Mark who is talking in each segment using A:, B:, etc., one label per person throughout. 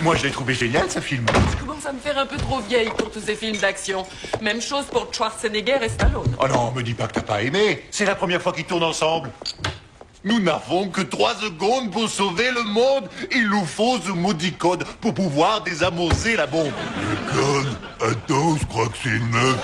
A: Moi, je l'ai trouvé génial, ce film.
B: Je commence à me faire un peu trop vieille pour tous ces films d'action. Même chose pour Schwarzenegger et Stallone.
A: Oh non, me dis pas que t'as pas aimé. C'est la première fois qu'ils tournent ensemble. Nous n'avons que 3 secondes pour sauver le monde. Il nous faut ce maudit code pour pouvoir désamorcer la bombe.
C: Le code? Attends, je crois que c'est 9,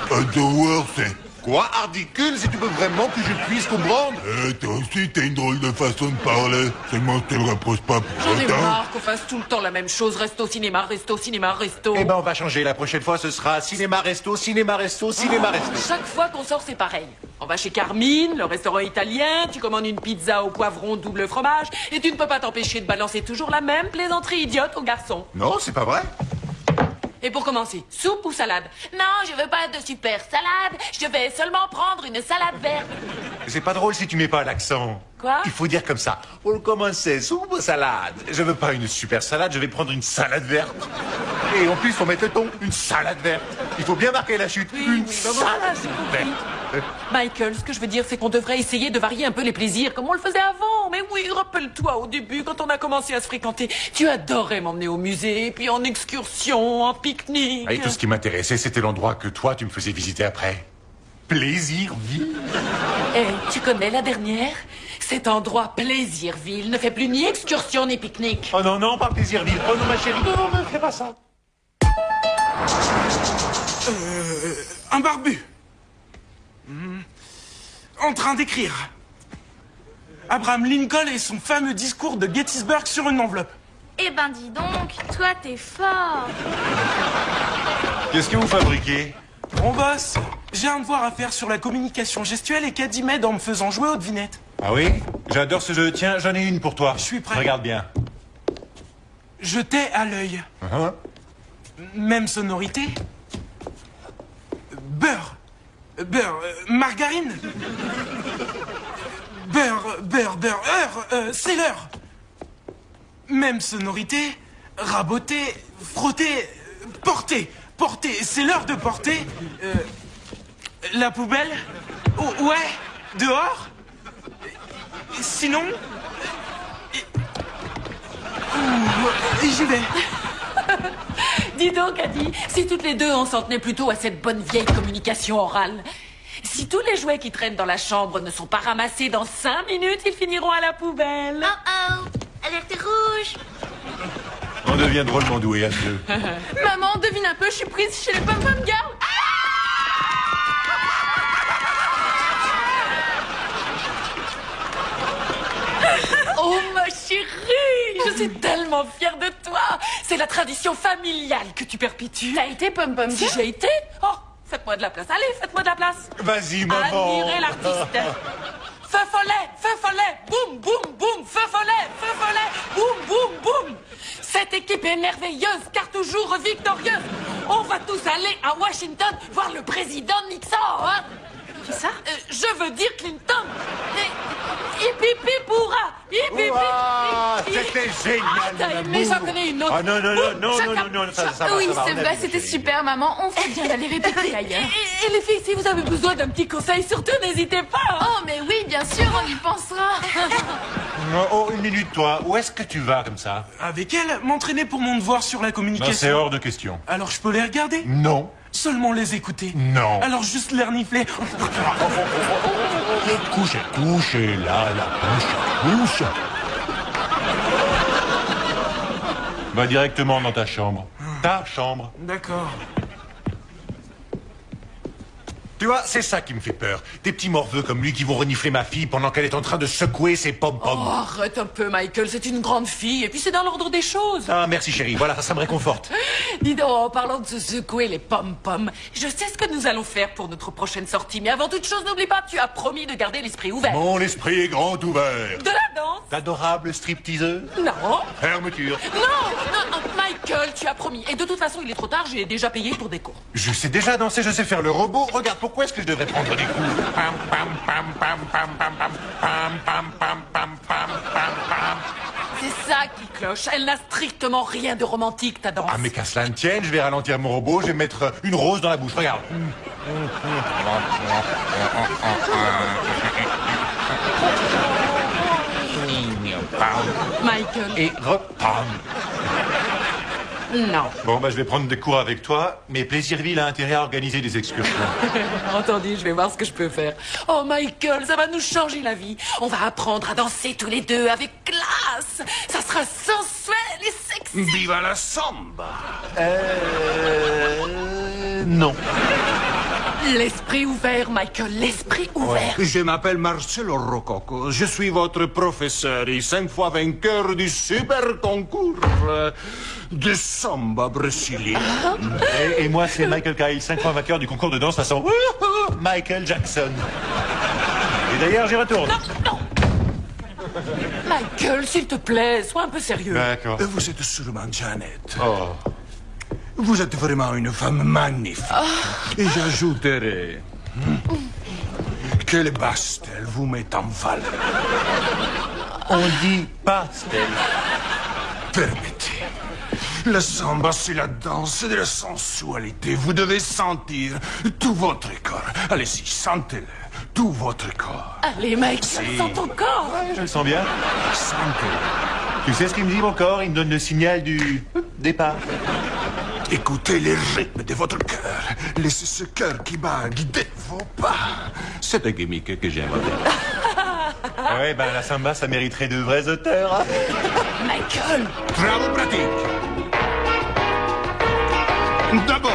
C: 8, 2. Un tower, c'est...
A: Quoi, ridicule, si tu veux vraiment que je puisse comprendre?
C: toi aussi, t'as une drôle de façon de parler. Seulement, je te le repose pas pour
B: J'en ai
C: autant.
B: marre qu'on fasse tout le temps la même chose. Resto, cinéma, resto, cinéma, resto.
A: Eh ben, on va changer. La prochaine fois, ce sera cinéma, resto, cinéma, resto, cinéma, resto.
B: Chaque fois qu'on sort, c'est pareil. On va chez Carmine, le restaurant italien, tu commandes une pizza au poivron double fromage, et tu ne peux pas t'empêcher de balancer toujours la même plaisanterie idiote aux garçons.
A: Non, c'est pas vrai.
B: Et pour commencer, soupe ou salade? Non, je veux pas de super salade, je vais seulement prendre une salade verte.
A: C'est pas drôle si tu mets pas l'accent.
B: Quoi?
A: Il faut dire comme ça. Pour commencer, soupe ou salade? Je veux pas une super salade, je vais prendre une salade verte. Et en plus, faut mettre le ton. Une salade verte. Il faut bien marquer la chute.
B: Oui,
A: une
B: oui, bah voilà,
A: salade
B: j'ai compris.
A: verte.
B: Michael, ce que je veux dire, c'est qu'on devrait essayer de varier un peu les plaisirs, comme on le faisait avant. Mais oui, rappelle-toi, au début, quand on a commencé à se fréquenter, tu adorais m'emmener au musée, puis en excursion, en pique-nique.
A: Et tout ce qui m'intéressait, c'était l'endroit que toi, tu me faisais visiter après. Plaisirville.
B: Eh, tu connais la dernière? Cet endroit Plaisirville ne fait plus ni excursion ni pique-nique.
A: Oh non, non, pas Plaisirville. Oh non, ma chérie. Non, ne fais pas ça.
D: Un barbu. En train d'écrire. Abraham Lincoln et son fameux discours de Gettysburg sur une enveloppe.
E: Eh ben dis donc, toi t'es fort.
A: Qu'est-ce que vous fabriquez?
D: Mon boss, j'ai un devoir à faire sur la communication gestuelle et Caddy m'aide en me faisant jouer aux devinettes.
A: Ah oui? J'adore ce jeu. Tiens, j'en ai une pour toi.
D: Je suis prêt.
A: Regarde bien.
D: Je t'ai à l'œil. Même sonorité. Beurre. Beurre. Margarine. Beurre. C'est l'heure. Même sonorité. Raboter. Frotter. Porter. C'est l'heure de porter. La poubelle. Oh, ouais. Dehors. Sinon. J'y vais.
B: Dis donc, Adi, si toutes les deux on s'en tenait plutôt à cette bonne vieille communication orale. Si tous les jouets qui traînent dans la chambre ne sont pas ramassés dans 5 minutes, ils finiront à la poubelle.
E: Oh, alerte rouge.
A: On devient drôlement doué à ce jeu.
B: Maman, devine un peu, je suis prise chez les Pom-Pom Girls. Oh ma chérie, je suis tellement fière de toi. C'est la tradition familiale que tu perpétues. T'as été Pom-Pom Si j'ai été. Oh, faites-moi de la place. Allez, faites-moi de la place.
A: Vas-y, maman.
B: Admirez l'artiste. Feu follet, boum, boum, boum, feu follet, boum, boum, boum. Cette équipe est merveilleuse, car toujours victorieuse. On va tous aller à Washington voir le président Nixon, hein.
E: Qui ça?
B: Je veux dire Clinton. Hip hip hip hurrah. Hip hip
A: Ouah,
B: hip.
A: c'était génial,
B: Ah, t'as
A: mon
B: aimé,
A: amour.
B: j'en connais une autre.
A: Ah non, ça va.
E: Oui,
A: ça va,
E: c'est
A: on a
E: vrai,
A: vu,
E: c'était
A: chérie.
E: super, maman. On fait bien d'aller répéter ailleurs.
B: Et les filles, si vous avez besoin d'un petit conseil, surtout n'hésitez pas. Hein.
E: Oh, mais oui, bien sûr, on y pensera.
A: Oh, une minute, toi. Où est-ce que tu vas comme ça?
D: Avec elle, m'entraîner pour mon devoir sur la
A: Ben, c'est
D: communication.
A: hors de question.
D: Alors je peux les regarder?
A: Non.
D: Seulement les écouter.
A: Non.
D: Alors juste les renifler.
A: Couchez, là, couche. Va directement dans ta chambre. Ta chambre.
D: D'accord.
A: Tu vois, c'est ça qui me fait peur. Des petits morveux comme lui qui vont renifler ma fille pendant qu'elle est en train de secouer ses pom-poms.
B: Oh, arrête un peu, Michael, c'est une grande fille, et puis c'est dans l'ordre des choses.
A: Ah, merci chérie, voilà, ça me réconforte.
B: Dis donc, en parlant de se secouer les pom-poms, je sais ce que nous allons faire pour notre prochaine sortie, mais avant toute chose, n'oublie pas, tu as promis de garder l'esprit ouvert.
A: Mon esprit est grand ouvert.
B: De la danse?
A: D'adorable stripteaseuse.
B: Non.
A: Fermeture.
B: Non, Michael, tu as promis. Et de toute façon, il est trop tard, j'ai déjà payé pour des cours.
A: Je sais déjà danser, je sais faire le robot. Regarde, pourquoi est-ce que je devrais prendre des coups? Pam, pam, pam, pam, pam, pam, pam, pam, pam, pam, pam, pam, pam, pam.
B: C'est ça qui cloche. Elle n'a strictement rien de romantique, ta danse.
A: Ah, mais qu'à cela ne tienne, je vais ralentir mon robot, je vais mettre une rose dans la bouche, regarde.
B: Michael.
A: Et repam.
B: Non.
A: Bon, bah je vais prendre des cours avec toi, mais Plaisirville a intérêt à organiser des excursions.
B: Entendu, je vais voir ce que je peux faire. Oh, Michael, ça va nous changer la vie. On va apprendre à danser tous les deux avec classe. Ça sera sensuel et sexy.
C: Viva la samba!
A: Non.
B: L'esprit ouvert, Michael, l'esprit ouvert.
C: Je m'appelle Marcelo Rococo. Je suis votre professeur et 5 fois vainqueur du super concours de samba brésilien.
A: Et moi, c'est Michael Kyle, 5 fois vainqueur du concours de danse façon Michael Jackson. Et d'ailleurs, j'y retourne.
B: Non. Michael, s'il te plaît, sois un peu sérieux.
A: D'accord.
C: Vous êtes sûrement Janet.
A: Oh.
C: Vous êtes vraiment une femme magnifique. Et j'ajouterai que le pastel vous met en valeur.
A: On dit pastel.
C: Permettez. La samba, c'est la danse de la sensualité. Vous devez sentir tout votre corps. Allez-y, sentez-le. Tout votre corps.
B: Allez, Michael, sens ton corps.
A: Je le sens bien.
C: Sentez-le.
A: Tu sais ce qu'il me dit, mon corps? Il me donne le signal du départ.
C: Écoutez les rythmes de votre cœur. Laissez ce cœur qui bat guider vos pas. C'est un gimmick que j'ai inventé.
A: Ouais, ben la samba, ça mériterait de vrais auteurs.
B: Michael.
C: Travaux pratiques. D'abord,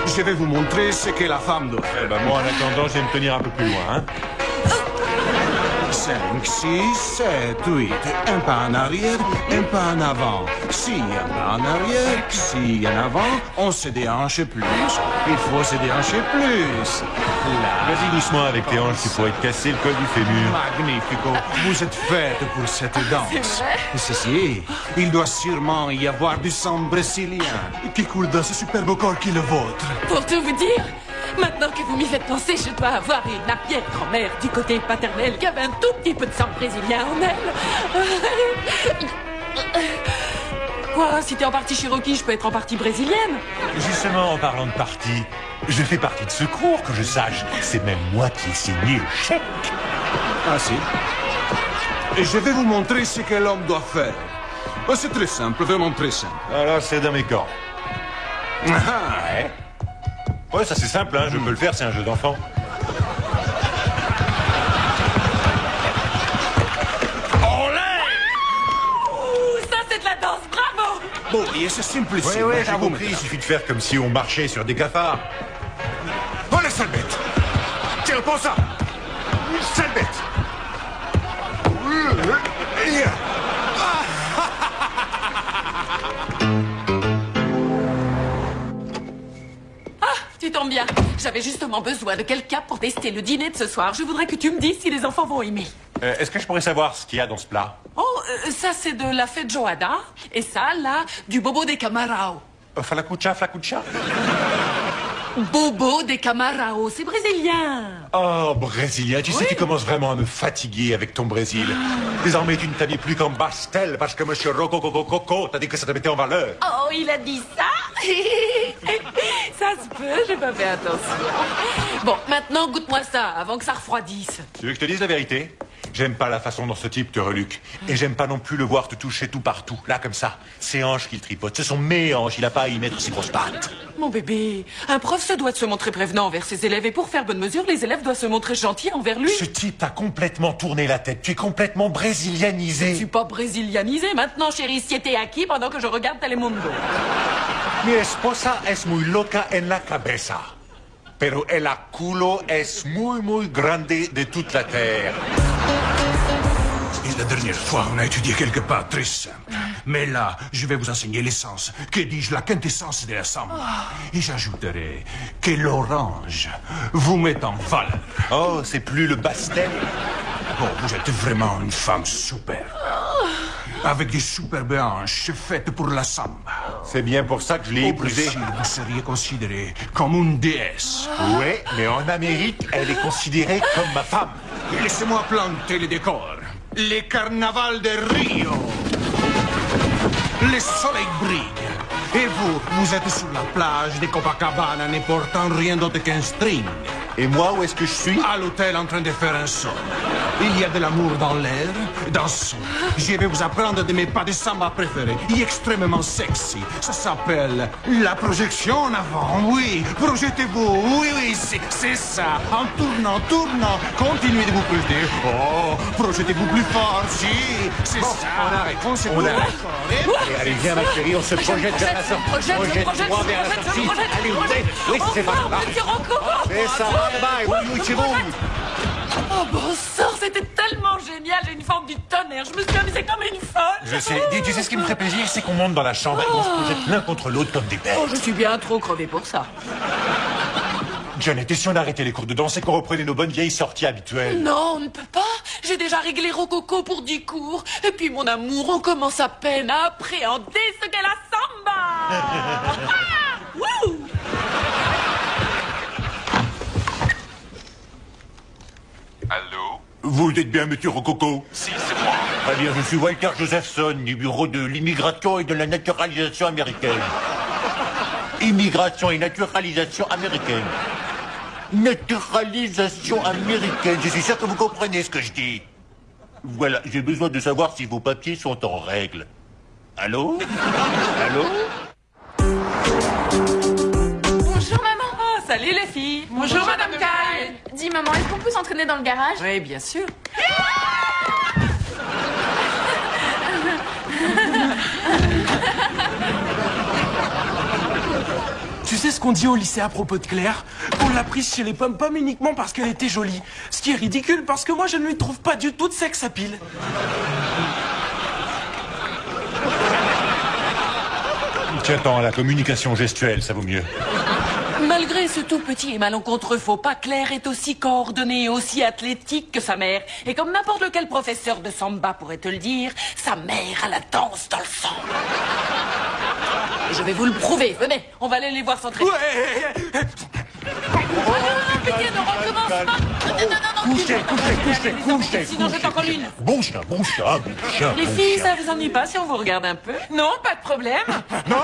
C: je vais vous montrer ce que la femme doit faire.
A: Ben moi, en attendant, je vais me tenir un peu plus loin, hein.
C: 5, 6, 7, 8. Un pas en arrière, un pas en avant. Si un pas en arrière, si en avant, on se déhanche plus. Il faut se déhancher plus. Là.
A: Vas-y doucement avec tes hanches, tu pourrais te casser le col du fémur.
C: Magnifico. Vous êtes faite pour cette danse.
B: vrai?
C: Ceci, il doit sûrement y avoir du sang brésilien qui coule dans ce superbe corps qui est le vôtre.
B: Pour tout vous dire, maintenant que vous m'y faites penser, je dois avoir une arrière-grand-mère du côté paternel qui avait un tout petit peu de sang brésilien en elle. Quoi, si t'es en partie cherokee, je peux être en partie brésilienne?
A: Justement, en parlant de parti, je fais partie de ce cours, que je sache. C'est même moi qui ai signé le chèque.
C: Ah si. Et je vais vous montrer ce que l'homme doit faire. Oh, c'est très simple, vraiment très simple.
A: Alors, c'est dans mes corps. Ouais. Ouais, ça c'est simple, hein, je peux le faire, c'est un jeu d'enfant.
B: Ouh, ça c'est de la danse, bravo!
C: Bon, et c'est simplissime.
A: Ouais,
C: Je
A: j'ai
C: vous
A: compris,
C: mets-
A: il suffit de faire comme si on marchait sur des cafards.
C: Oh, la sale bête. Tiens, prends ça. Sale bête.
B: Tu tombes bien. J'avais justement besoin de quelqu'un pour tester le dîner de ce soir. Je voudrais que tu me dises si les enfants vont aimer.
A: Est-ce que je pourrais savoir ce qu'il y a dans ce plat?
B: Oh, ça c'est de la feijoada. Et ça, là, du bobo de camarao.
A: Flacucha, flacucha.
B: Bobo de camarao, c'est brésilien.
A: Oh, Brésilien, tu sais, tu commences vraiment à me fatiguer avec ton Brésil. Désormais, tu ne t'habilles plus qu'en pastel parce que monsieur Rocococococo t'a dit que ça te mettait en valeur.
B: Oh, il a dit ça? Ça se peut, j'ai pas fait attention. Bon, maintenant, goûte-moi ça avant que ça refroidisse.
A: Tu veux que je te dise la vérité? J'aime pas la façon dont ce type te reluque. Et j'aime pas non plus le voir te toucher tout partout, là comme ça. Ses hanches qu'il tripote, ce sont mes hanches, il a pas à y mettre ses grosses pattes.
B: Mon bébé, un prof se doit de se montrer prévenant envers ses élèves et pour faire bonne mesure, les élèves doivent se montrer gentils envers lui.
A: Ce type t'a complètement tourné la tête, tu es complètement
B: Je
A: brésilianisé.
B: suis pas brésilianisée maintenant, chérie, siete aquí pendant que je regarde Telemundo.
A: Mi esposa es muy loca en la cabeza. Pero el culo es muy grande de toute la terre.
C: Et la dernière fois, on a étudié quelque part très simple. Mais là, je vais vous enseigner l'essence, que dis-je, la quintessence de la samba. Et j'ajouterai que l'orange vous met en valeur.
A: Oh, c'est plus le pastel.
C: Oh, vous êtes vraiment une femme superbe. Avec des superbes hanches faites pour la samba.
A: C'est bien pour ça que je l'ai
C: Au
A: épousée.
C: Brésil, vous seriez considérée comme une déesse.
A: Ouais, mais en Amérique, elle est considérée comme ma femme.
C: Et laissez-moi planter le décor. Les carnavals de Rio. Le soleil brille. Et vous, vous êtes sur la plage de Copacabana, ne portant rien d'autre qu'un string.
A: Et moi, où est-ce que je suis?
C: À l'hôtel en train de faire un son. Il y a de l'amour dans l'air, dans le son. Je vais vous apprendre de mes pas de samba préférés. Il est extrêmement sexy. Ça s'appelle la projection en avant. Oui, projetez-vous. Oui, c'est ça. En tournant, tournant. Continuez de vous projeter. Oh, projetez-vous plus fort. Si, c'est ça. On arrête.
A: On arrête. Allez, viens, ma chérie, on se projette vers la sortie. Projette-toi vers la sortie. Allez, oui, c'est pas grave. C'est ça, bye bye. Oui, c'est bon.
B: Oh bon sang, c'était tellement génial, j'ai une forme du tonnerre, je me suis amusée comme une folle.
A: Je sais. Dis, tu sais ce qui me ferait plaisir, c'est qu'on monte dans la chambre et on se projette l'un contre l'autre comme des bêtes.
B: Oh, je suis bien trop crevée pour ça.
A: Janet, et si on arrêtait les cours de danse et qu'on reprenait nos bonnes vieilles sorties habituelles?
B: Non, on ne peut pas. J'ai déjà réglé Rococo pour 10 cours. Et puis, mon amour, on commence à peine à appréhender ce qu'est la samba. Ah, wouh.
F: Allô?
A: Vous êtes bien, monsieur Rococo?
F: Si, c'est moi.
A: Très bien, je suis Walter Josephson, du bureau de l'immigration et de la naturalisation américaine. Immigration et naturalisation américaine. Naturalisation américaine. Je suis sûr que vous comprenez ce que je dis. Voilà, j'ai besoin de savoir si vos papiers sont en règle. Allô? Allô?
E: Bonjour, maman.
B: Ah, salut les filles. Bonjour, Madame Kyle.
E: Dis, maman, est-ce qu'on peut s'entraîner dans le garage?
B: Oui, bien sûr.
D: Tu sais ce qu'on dit au lycée à propos de Claire? Qu'on l'a prise chez les pommes-pommes uniquement parce qu'elle était jolie. Ce qui est ridicule parce que moi je ne lui trouve pas du tout de sexe à pile.
A: Tiens-t'en, la communication gestuelle, ça vaut mieux.
B: Malgré ce tout petit et malencontreux faux pas, Claire est aussi coordonnée et aussi athlétique que sa mère. Et comme n'importe lequel professeur de samba pourrait te le dire, sa mère a la danse dans le sang. Je vais vous le prouver. Venez, on va aller les voir s'entraîner.
D: Ouais.
B: Pitié, ne recommence pas. Non.
A: Couchez.
B: Sinon, je t'en colle une.
A: Bon chien.
B: Les filles, ça vous ennuie pas si on vous regarde un peu?
G: Non, pas de problème.
B: Non,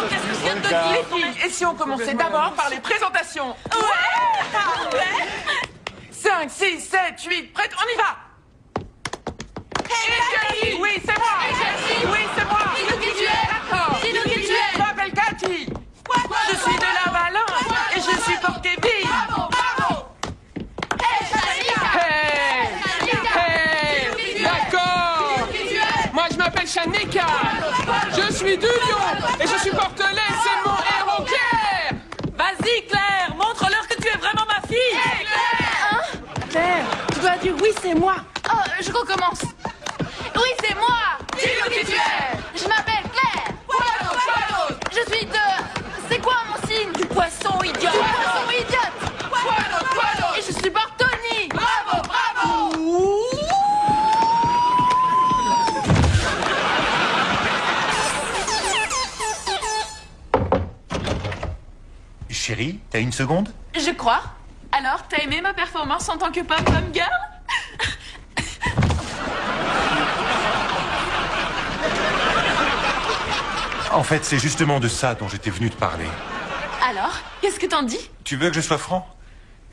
B: qu'est-ce que je viens de te dire?
G: Les filles, et si on commençait d'abord par les présentations? Ouais. 5, 6, 7, 8, prête, on y va. Cathy. Oui, c'est moi. Oui, c'est moi.
E: Dis-nous qui tu es.
G: D'accord.
E: Dis-nous qui tu es.
G: Je m'appelle Cathy. Je suis de la Valence et je supporte Kevin.
E: Bravo.
G: Hey. D'accord. Moi, je m'appelle Shanika. Je suis du Lyon et je supporte les. C'est mon héros Claire.
B: Vas-y, Claire, montre-leur que tu es vraiment ma fille.
E: Claire, tu dois dire oui, c'est moi. Oh, je recommence. Oui, c'est moi.
G: Dis-nous qui tu es.
E: Je m'appelle Claire. Je suis de... C'est quoi mon signe?
B: Du poisson idiot.
E: Du poisson idiote. Et je supporte Tony.
G: Bravo.
A: Chérie, t'as une seconde?
E: Je crois. Alors, t'as aimé ma performance en tant que pom-pom girl?
A: En fait, c'est justement de ça dont j'étais venu te parler.
E: Alors, qu'est-ce que t'en dis?
A: Tu veux que je sois franc?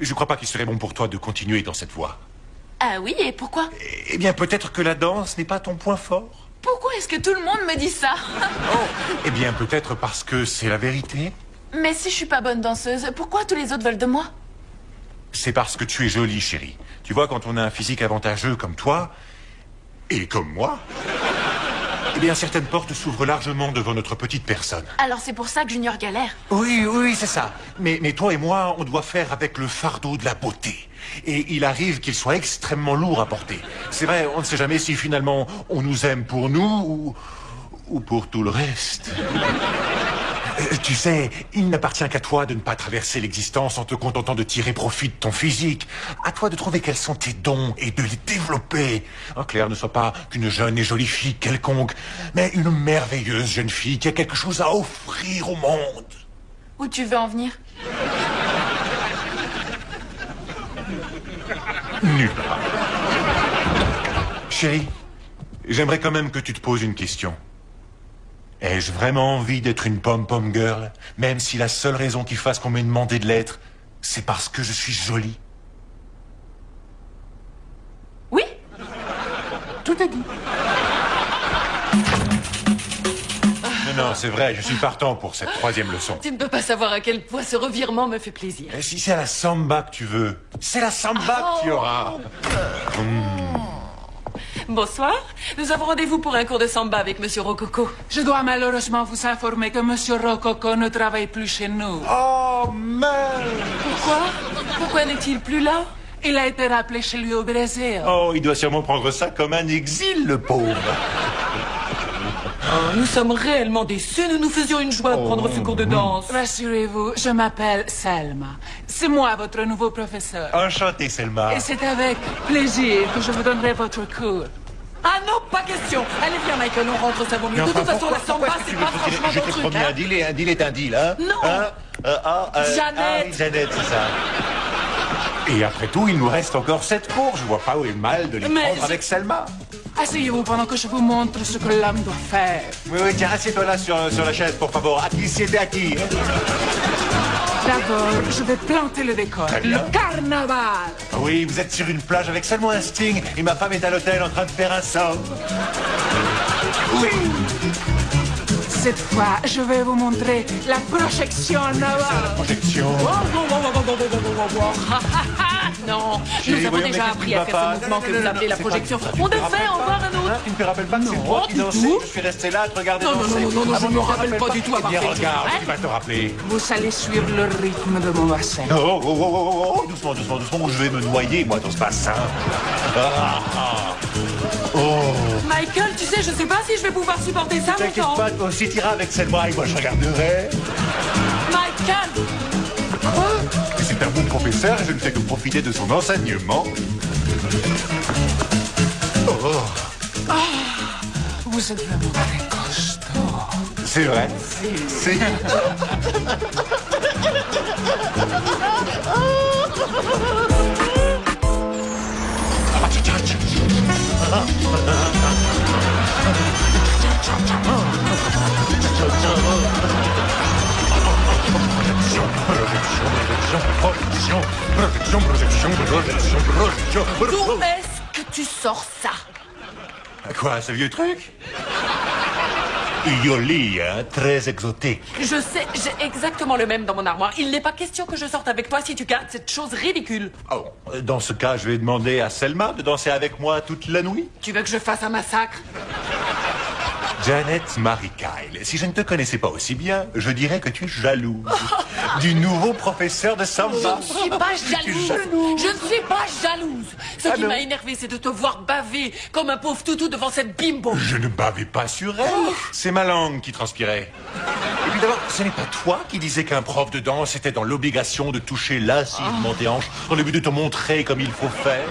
A: Je crois pas qu'il serait bon pour toi de continuer dans cette voie.
E: Ah oui, et pourquoi?
A: Eh bien, peut-être que la danse n'est pas ton point fort.
E: Pourquoi est-ce que tout le monde me dit ça?
A: Eh bien, peut-être parce que c'est la vérité.
E: Mais si je suis pas bonne danseuse, pourquoi tous les autres veulent de moi?
A: C'est parce que tu es jolie, chérie. Tu vois, quand on a un physique avantageux comme toi, et comme moi, eh bien, certaines portes s'ouvrent largement devant notre petite personne.
E: Alors c'est pour ça que Junior galère.
A: Oui, c'est ça. Mais toi et moi, on doit faire avec le fardeau de la beauté. Et il arrive qu'il soit extrêmement lourd à porter. C'est vrai, on ne sait jamais si finalement on nous aime pour nous ou pour tout le reste. Tu sais, il n'appartient qu'à toi de ne pas traverser l'existence en te contentant de tirer profit de ton physique. À toi de trouver quels sont tes dons et de les développer. Oh, Claire ne soit pas qu'une jeune et jolie fille quelconque, mais une merveilleuse jeune fille qui a quelque chose à offrir au monde.
E: Où tu veux en venir?
A: Nulle part. Chérie, j'aimerais quand même que tu te poses une question. Ai-je vraiment envie d'être une pom-pom girl, même si la seule raison qui fasse qu'on m'ait demandé de l'être, c'est parce que je suis jolie? tout est dit. Non, c'est vrai, je suis partant pour cette troisième leçon.
B: Tu ne peux pas savoir à quel point ce revirement me fait plaisir.
A: Et si c'est la samba que tu veux, c'est la samba qu'il y aura.
B: Bonsoir. Nous avons rendez-vous pour un cours de samba avec Monsieur Rococo.
G: Je dois malheureusement vous informer que Monsieur Rococo ne travaille plus chez nous.
A: Oh, merde!
B: Pourquoi n'est-il plus là?
G: Il a été rappelé chez lui au Brésil.
A: Oh, il doit sûrement prendre ça comme un exil, le pauvre.
B: Oh, nous sommes réellement déçus. Nous nous faisions une joie de prendre ce cours de danse.
G: Rassurez-vous, je m'appelle Selma. C'est moi, votre nouveau professeur.
A: Enchanté, Selma.
G: Et c'est avec plaisir que je vous donnerai votre cours.
B: Ah non, pas question. Allez, viens, Michael, on rentre, ça vaut mieux. De toute façon, la samba, c'est pas franchement
A: Je
B: ton
A: t'ai
B: truc,
A: promis
B: hein.
A: un deal et un deal est un deal, hein?
B: Non.
A: Hein?
B: Jeannette.
A: Oui, Jeannette, c'est ça. Et après tout, il nous reste encore 7 cours. Je vois pas où est le mal de les
G: Mais
A: prendre avec Selma.
G: Asseyez-vous pendant que je vous montre ce que l'homme doit faire.
A: Oui, tiens, assieds-toi là sur la chaise, pour favor. Acquis, siete acquis.
G: D'abord, je vais planter le décor.
A: Très bien.
G: Le carnaval.
A: Oui, vous êtes sur une plage avec seulement un sting et ma femme est à l'hôtel en train de faire un somme. Oui.
G: Cette fois, je vais vous montrer la projection navale.
A: Projection.
B: Non,
A: Chérie,
B: nous avons
A: voyons,
B: déjà
A: mais
B: appris à
A: qu'est-ce
B: faire
A: qui
B: ce
A: va
B: mouvement
A: pas?
B: que vous appelez la
A: c'est
B: projection.
A: pas- tu
B: On
A: te
B: devrait
A: rappelles
B: en
A: pas?
B: voir un autre.
A: Hein, tu ne te rappelles pas que c'est
B: Non,
A: moi qui
B: du
A: dansais?
B: tout.
A: Je suis resté là à te regarder
B: Non,
A: danser.
B: non,
A: Ah
B: je
A: bon,
B: me
A: tu te
B: rappelle
A: rappelles
B: pas du tout avoir
A: Eh bien,
B: fait
A: regarde,
B: exprès.
A: tu vas te rappeler.
G: Vous allez suivre le rythme de mon bassin.
A: Oh, doucement, ou je vais me noyer, moi, dans ce bassin.
B: Michael, tu sais, je sais pas si je vais pouvoir supporter ça
A: T'inquiète
B: longtemps.
A: pas, toi aussi t'iras avec Selma et moi je regarderai.
B: Michael!
A: C'est un bon professeur et je ne fais que profiter de son enseignement.
G: Vous êtes vraiment très costaud.
A: C'est vrai. Si.
B: D'où est-ce que tu sors ça?
A: Quoi, ce vieux truc? Yoli, hein, très exotique.
B: Je sais, j'ai exactement le même dans mon armoire. Il n'est pas question que je sorte avec toi si tu gardes cette chose ridicule.
A: Oh, dans ce cas, je vais demander à Selma de danser avec moi toute la nuit.
B: Tu veux que je fasse un massacre?
A: Janet Marie Kyle, si je ne te connaissais pas aussi bien, je dirais que tu es jalouse du nouveau professeur de samba.
B: Je ne suis pas jalouse. Je ne suis pas jalouse. Ce qui
A: non.
B: m'a énervé, c'est de te voir baver comme un pauvre toutou devant cette bimbo.
A: Je ne bavais pas sur elle. C'est ma langue qui transpirait. Et puis d'abord, ce n'est pas toi qui disais qu'un prof de danse était dans l'obligation de toucher lascivement tes hanches dans le but de te montrer comme il faut faire?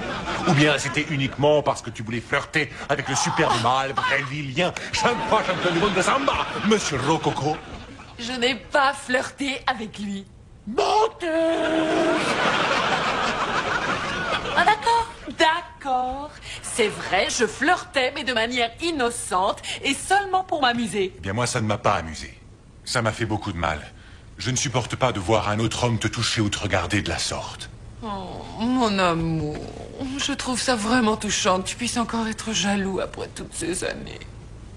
A: Ou bien c'était uniquement parce que tu voulais flirter avec le superbe mâle brésilien, champion du monde de samba, Monsieur Rococo?
B: Je n'ai pas flirté avec lui. Ah d'accord, d'accord. C'est vrai, je flirtais, mais de manière innocente et seulement pour m'amuser.
A: Eh bien moi, ça ne m'a pas amusé. Ça m'a fait beaucoup de mal. Je ne supporte pas de voir un autre homme te toucher ou te regarder de la sorte.
B: Oh, mon amour, je trouve ça vraiment touchant que tu puisses encore être jaloux après toutes ces années.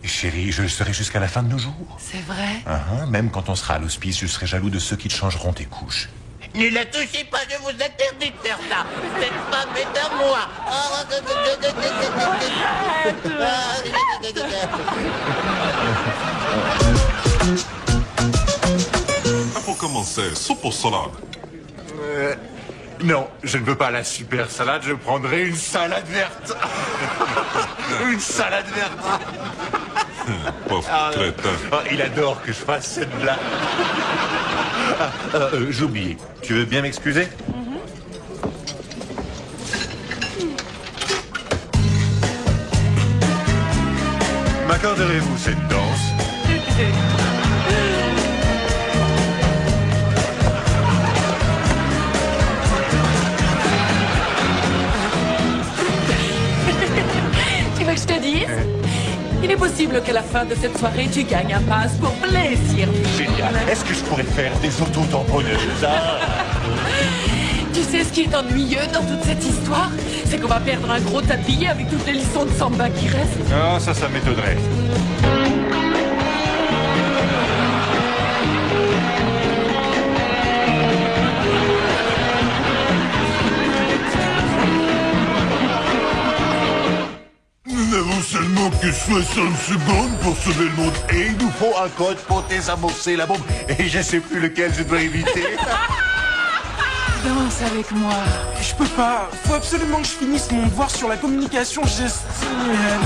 A: Chérie, je le serai jusqu'à la fin de nos jours.
B: C'est vrai?
A: Même quand on sera à l'hospice, je serai jaloux de ceux qui te changeront tes couches.
H: Ne la touchez pas, je vous interdis de faire ça. Cette femme est à moi.
F: Pour commencer, soupe aux salades.
A: Non, je ne veux pas la super salade, je prendrai une salade verte. Une salade verte.
F: Pauvre crétin.
A: Il adore que je fasse cette blague. J'ai oublié. Tu veux bien m'excuser? M'accorderez-vous cette danse?
B: Tu veux que je te dise? Il est possible qu'à la fin de cette soirée, tu gagnes un pass pour plaisir.
A: Génial. Est-ce que je pourrais faire des auto-tamponneuses?
B: Tu sais ce qui est ennuyeux dans toute cette histoire? C'est qu'on va perdre un gros tas de billets avec toutes les leçons de samba qui restent.
A: Ah, ça m'étonnerait.
F: Nous n'avons seulement que 60 secondes pour sauver le monde.
A: Et il nous faut un code pour désamorcer la bombe. Et je sais plus lequel je dois éviter.
E: Danse avec moi.
D: Je peux pas. Faut absolument que je finisse mon devoir sur la communication gestuelle.